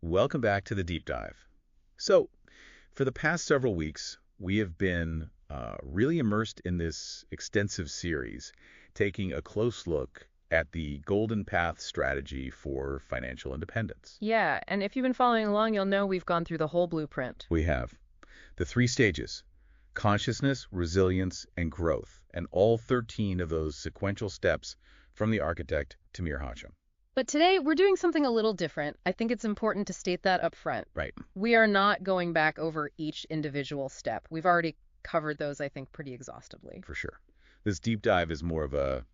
Welcome back to the deep dive. So, for the past several weeks, we have been really immersed in this extensive series, taking a close look at the golden path strategy for financial independence. Yeah, and if you've been following along, you'll know we've gone through the whole blueprint. We have the three stages: consciousness, resilience, and growth, and all 13 of those sequential steps from the architect Tamir Hacham. But today, we're doing something a little different. I think it's important to state that up front. Right. We are not going back over each individual step. We've already covered those, I think, pretty exhaustively. For sure. This deep dive is more of a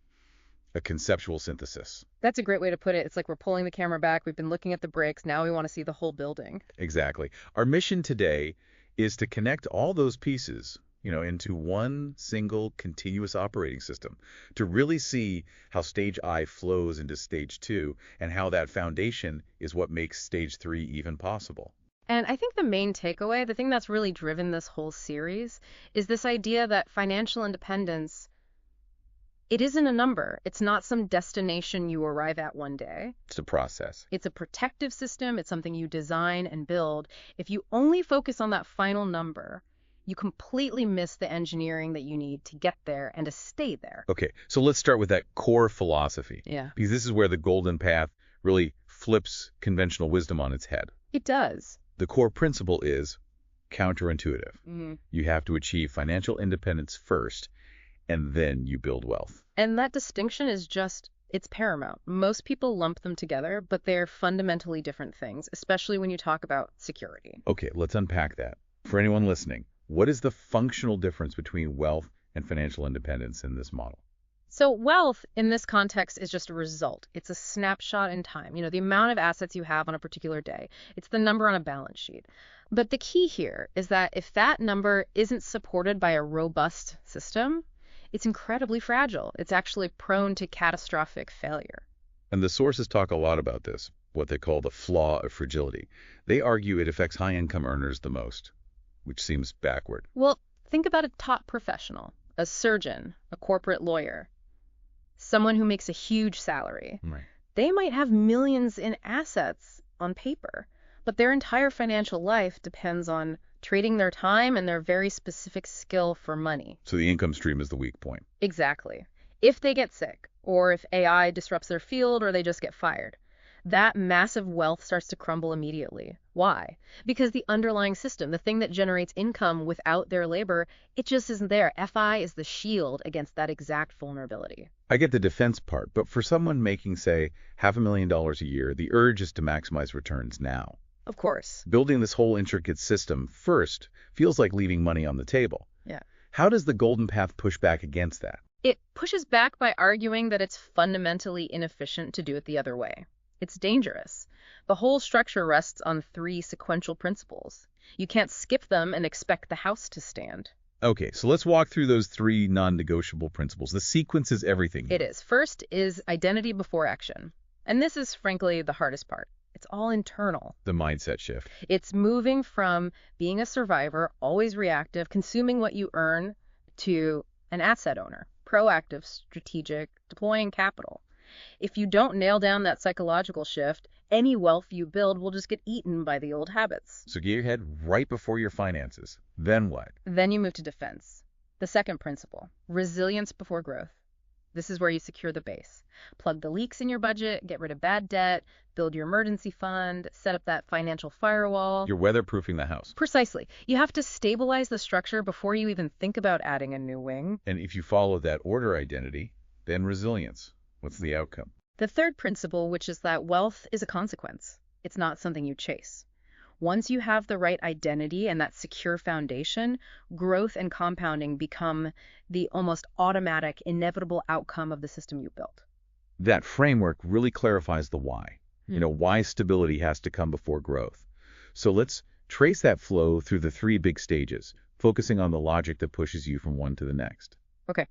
conceptual synthesis. That's a great way to put it. It's like we're pulling the camera back. We've been looking at the bricks. Now we want to see the whole building. Exactly. Our mission today is to connect all those pieces, into one single continuous operating system, to really see how stage I flows into stage 2 and how that foundation is what makes stage 3 even possible. And I think the main takeaway, the thing that's really driven this whole series, is this idea that financial independence, it isn't a number. It's not some destination you arrive at one day. It's a process. It's a protective system. It's something you design and build. If you only focus on that final number, you completely miss the engineering that you need to get there and to stay there. Okay, so let's start with that core philosophy. Yeah. Because this is where the golden path really flips conventional wisdom on its head. It does. The core principle is counterintuitive. Mm-hmm. You have to achieve financial independence first, and then you build wealth. And that distinction is it's paramount. Most people lump them together, but they're fundamentally different things, especially when you talk about security. Okay, let's unpack that. For anyone listening, what is the functional difference between wealth and financial independence in this model? So wealth in this context is just a result. It's a snapshot in time. The amount of assets you have on a particular day. It's the number on a balance sheet. But the key here is that if that number isn't supported by a robust system, it's incredibly fragile. It's actually prone to catastrophic failure. And the sources talk a lot about this, what they call the flaw of fragility. They argue it affects high-income earners the most, which seems backward. Well, think about a top professional, a surgeon, a corporate lawyer, someone who makes a huge salary. Right. They might have millions in assets on paper, but their entire financial life depends on trading their time and their very specific skill for money. So the income stream is the weak point. Exactly. If they get sick, or if AI disrupts their field, or they just get fired, that massive wealth starts to crumble immediately. Why? Because the underlying system, the thing that generates income without their labor, it just isn't there. FI is the shield against that exact vulnerability. I get the defense part, but for someone making, say, $500,000 a year, the urge is to maximize returns now. Of course. Building this whole intricate system first feels like leaving money on the table. Yeah. How does the golden path push back against that? It pushes back by arguing that it's fundamentally inefficient to do it the other way. It's dangerous. The whole structure rests on 3 sequential principles. You can't skip them and expect the house to stand. Okay, so let's walk through those 3 non-negotiable principles. The sequence is everything. It is. First is identity before action. And this is, frankly, the hardest part. It's all internal. The mindset shift. It's moving from being a survivor, always reactive, consuming what you earn, to an asset owner, proactive, strategic, deploying capital. If you don't nail down that psychological shift, any wealth you build will just get eaten by the old habits. So get your head right before your finances. Then what? Then you move to defense. The second principle, resilience before growth. This is where you secure the base. Plug the leaks in your budget, get rid of bad debt, build your emergency fund, set up that financial firewall. You're weatherproofing the house. Precisely. You have to stabilize the structure before you even think about adding a new wing. And if you follow that order identity, then resilience. What's the outcome? The third principle, which is that wealth is a consequence. It's not something you chase. Once you have the right identity and that secure foundation, growth and compounding become the almost automatic, inevitable outcome of the system you built. That framework really clarifies the why. Why stability has to come before growth. So let's trace that flow through the 3 big stages, focusing on the logic that pushes you from one to the next. Okay,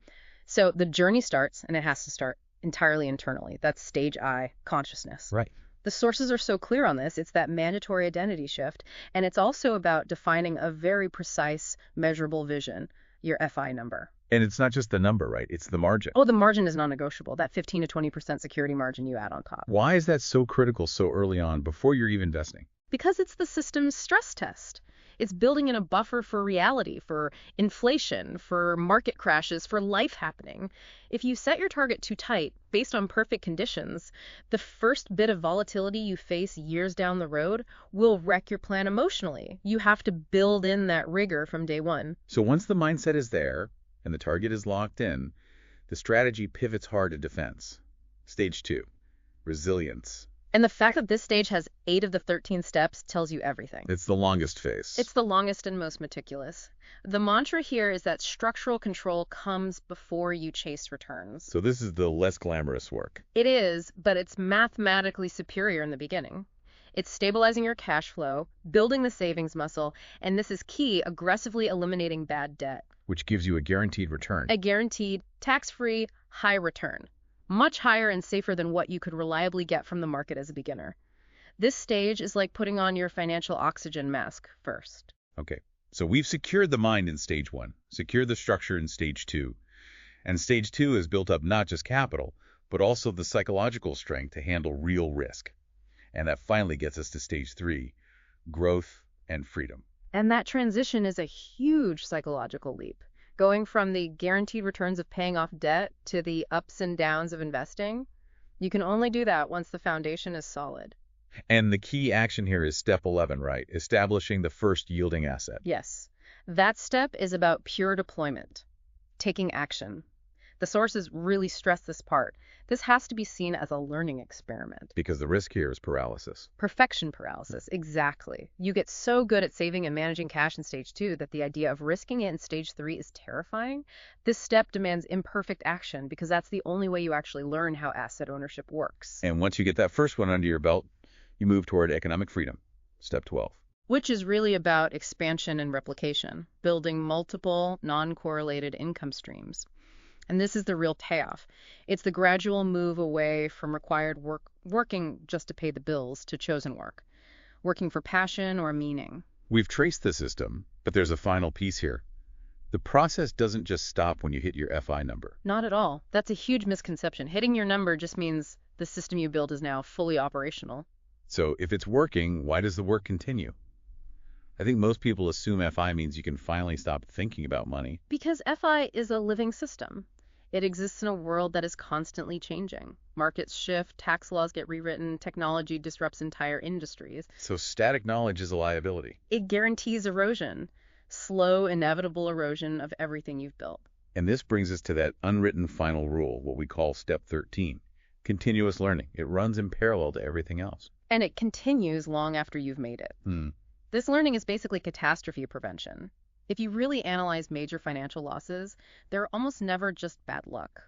so the journey starts, and it has to start entirely internally. That's stage I, consciousness. Right. The sources are so clear on this. It's that mandatory identity shift, and it's also about defining a very precise, measurable vision, your FI number. And it's not just the number, right? It's the margin. Oh, the margin is non-negotiable, that 15 to 20% security margin you add on top. Why is that so critical so early on before you're even investing? Because it's the system's stress test. It's building in a buffer for reality, for inflation, for market crashes, for life happening. If you set your target too tight, based on perfect conditions, the first bit of volatility you face years down the road will wreck your plan emotionally. You have to build in that rigor from day one. So once the mindset is there and the target is locked in, the strategy pivots hard to defense. Stage 2, resilience. And the fact that this stage has 8 of the 13 steps tells you everything. It's the longest phase. It's the longest and most meticulous. The mantra here is that structural control comes before you chase returns. So this is the less glamorous work. It is, but it's mathematically superior in the beginning. It's stabilizing your cash flow, building the savings muscle, and this is key, aggressively eliminating bad debt. Which gives you a guaranteed return. A guaranteed, tax-free, high return. Much higher and safer than what you could reliably get from the market as a beginner. This stage is like putting on your financial oxygen mask first. Okay, so we've secured the mind in stage 1, secured the structure in stage 2. And stage 2 has built up not just capital, but also the psychological strength to handle real risk. And that finally gets us to stage 3, growth and freedom. And that transition is a huge psychological leap. Going from the guaranteed returns of paying off debt to the ups and downs of investing, you can only do that once the foundation is solid. And the key action here is step 11, right? Establishing the first yielding asset. Yes. That step is about pure deployment, taking action. The sources really stress this part. This has to be seen as a learning experiment. Because the risk here is paralysis. Perfection paralysis, exactly. You get so good at saving and managing cash in stage 2 that the idea of risking it in stage 3 is terrifying. This step demands imperfect action because that's the only way you actually learn how asset ownership works. And once you get that first one under your belt, you move toward economic freedom, step 12. Which is really about expansion and replication, building multiple non-correlated income streams. And this is the real payoff. It's the gradual move away from required working just to pay the bills to chosen work, working for passion or meaning. We've traced the system, but there's a final piece here. The process doesn't just stop when you hit your FI number. Not at all. That's a huge misconception. Hitting your number just means the system you build is now fully operational. So if it's working, why does the work continue? I think most people assume FI means you can finally stop thinking about money. Because FI is a living system. It exists in a world that is constantly changing. Markets shift, tax laws get rewritten, technology disrupts entire industries. So static knowledge is a liability. It guarantees erosion, slow, inevitable erosion of everything you've built. And this brings us to that unwritten final rule, what we call step 13, continuous learning. It runs in parallel to everything else. And it continues long after you've made it. This learning is basically catastrophe prevention. If you really analyze major financial losses, they're almost never just bad luck.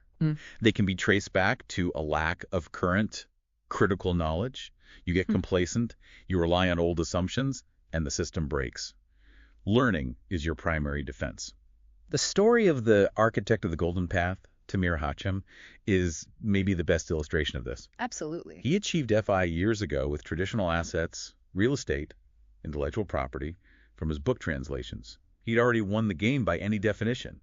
They can be traced back to a lack of current critical knowledge. You get complacent, you rely on old assumptions, and the system breaks. Learning is your primary defense. The story of the architect of the Golden Path, Tamir Hachem, is maybe the best illustration of this. Absolutely. He achieved FI years ago with traditional assets, real estate, intellectual property, from his book translations. He'd already won the game by any definition.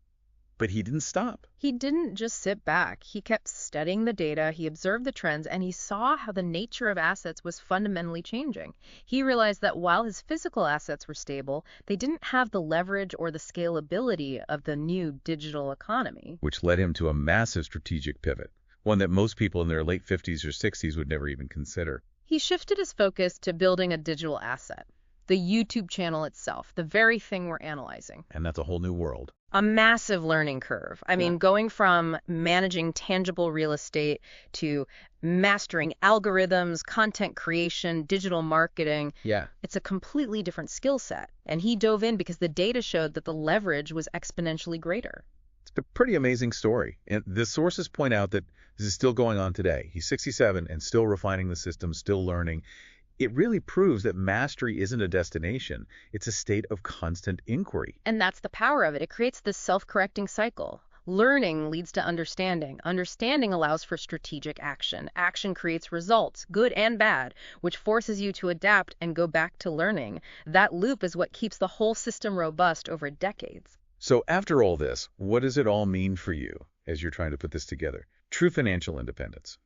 But he didn't stop. He didn't just sit back. He kept studying the data, he observed the trends, and he saw how the nature of assets was fundamentally changing. He realized that while his physical assets were stable, they didn't have the leverage or the scalability of the new digital economy. Which led him to a massive strategic pivot, one that most people in their late 50s or 60s would never even consider. He shifted his focus to building a digital asset. The YouTube channel itself, the very thing we're analyzing. And that's a whole new world. A massive learning curve. I mean, going from managing tangible real estate to mastering algorithms, content creation, digital marketing. Yeah. It's a completely different skill set. And he dove in because the data showed that the leverage was exponentially greater. It's a pretty amazing story. And the sources point out that this is still going on today. He's 67 and still refining the system, still learning. It really proves that mastery isn't a destination. It's a state of constant inquiry. And that's the power of it. It creates this self-correcting cycle. Learning leads to understanding. Understanding allows for strategic action. Action creates results, good and bad, which forces you to adapt and go back to learning. That loop is what keeps the whole system robust over decades. So after all this, what does it all mean for you as you're trying to put this together? True financial independence.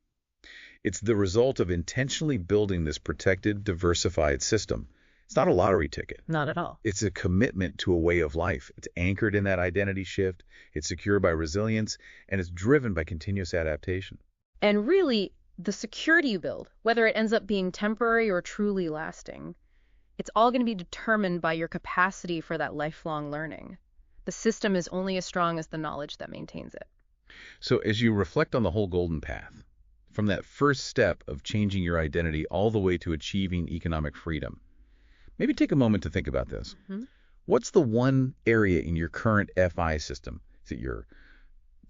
It's the result of intentionally building this protected, diversified system. It's not a lottery ticket. Not at all. It's a commitment to a way of life. It's anchored in that identity shift, it's secured by resilience, and it's driven by continuous adaptation. And really, the security you build, whether it ends up being temporary or truly lasting, it's all going to be determined by your capacity for that lifelong learning. The system is only as strong as the knowledge that maintains it. So as you reflect on the whole golden path, from that first step of changing your identity all the way to achieving economic freedom, maybe take a moment to think about this. What's the one area in your current FI system? Is it your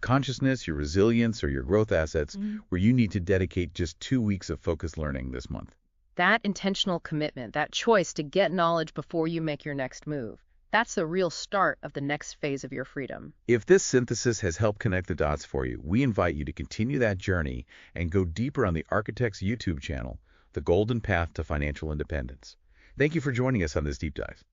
consciousness, your resilience, or your growth assets where you need to dedicate just 2 weeks of focused learning this month? That intentional commitment, that choice to get knowledge before you make your next move, that's the real start of the next phase of your freedom. If this synthesis has helped connect the dots for you, we invite you to continue that journey and go deeper on the Architect's YouTube channel, The Golden Path to Financial Independence. Thank you for joining us on this deep dive.